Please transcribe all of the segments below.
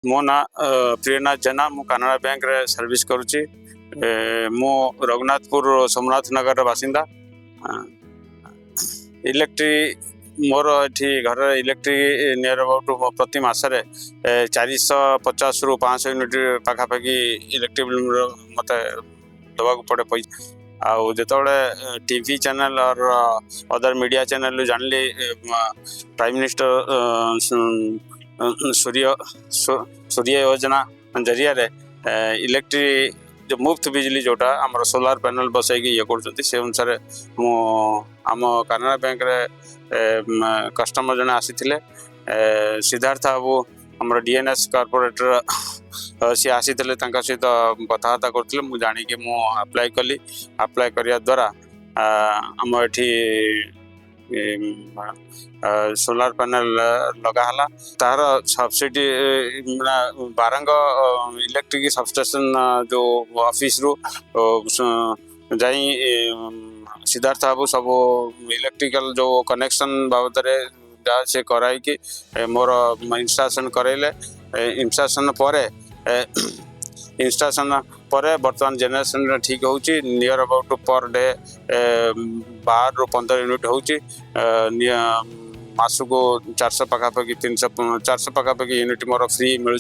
मो ना प्रियनाथ जेना मु कनाडा बैंक रे सर्विस करुच्ची मु रघुनाथपुर सोमनाथ नगर बासिंदा इलेक्ट्रिक मोर ये घर इलेक्ट्रिक नियर अबाउट प्रति मसरे 450 रु 500 यूनिट पाखापाखि इलेक्ट्रिक बिल मत दवा पड़े पैसा आउ जो टीवी चैनल और अदर मीडिया चैनल जानली प्राइम मिनिस्टर सूर्य योजना जरिया इलेक्ट्रिक जो मुफ्त बिजली जोटा आमर सोलार पैनल बसैकी ये कर से अनुसार आम कनाडा बैंक रे कस्टमर जने आसी सिद्धार्थ बाबू आमर डीएनएस कॉर्पोरेटर सी आसी सहित कथबार्ता करते मुझे जानिकी मु अप्लाई कली अप्लाई करिया द्वारा आम एठी सोलार पैनल लगाला तार सब्सिडी बारंग इलेक्ट्रिक सबस्टेशन जो ऑफिस रू जाई सिद्धार्थ बाबू सब इलेक्ट्रिकल जो कनेक्शन बाबद जहाँ से कराई कि मोर इंस्टॉलेशन करैले इंस्टॉलेशन पर बर्तमान जेनरेशन ठीक हो नियर अबाउट पर डे 12 ରୁ 15 यूनिट हो मास को 400 पखापाखि 400 पखापाखि यूनिट मोर फ्री मिलूँ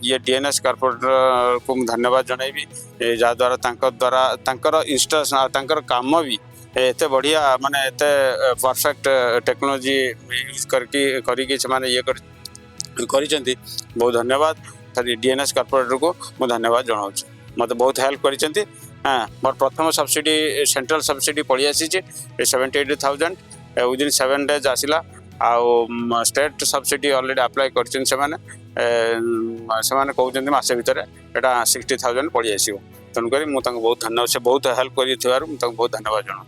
ये डीएनएस कॉर्पोरेटर को धन्यवाद जनइबी जहाँद्वारा इंस्टॉलेशन काम भी एते बढ़िया माने एते परफेक्ट टेक्नोलॉजी यूज करके से माने ये करिसेंती बहुत धन्यवाद डीएनएस कॉर्पोरेटर को मु धन्यवाद जनाऊँ मत बहुत हेल्प करिसेंती मोर प्रथम सब्सिडी सेंट्रल सब्सिडी पड़ी आसी 78,000 विदिन 7 डेज आसला आउ स्टेट सब्सिडी ऑलरेडी अप्लाई करछन से कहते मसे भितर यहाँ 60,000 पड़ी आसो तेणुक बहुत धन्यवाद से बहुत हेल्प कर बहुत धन्यवाद जनाऊँ।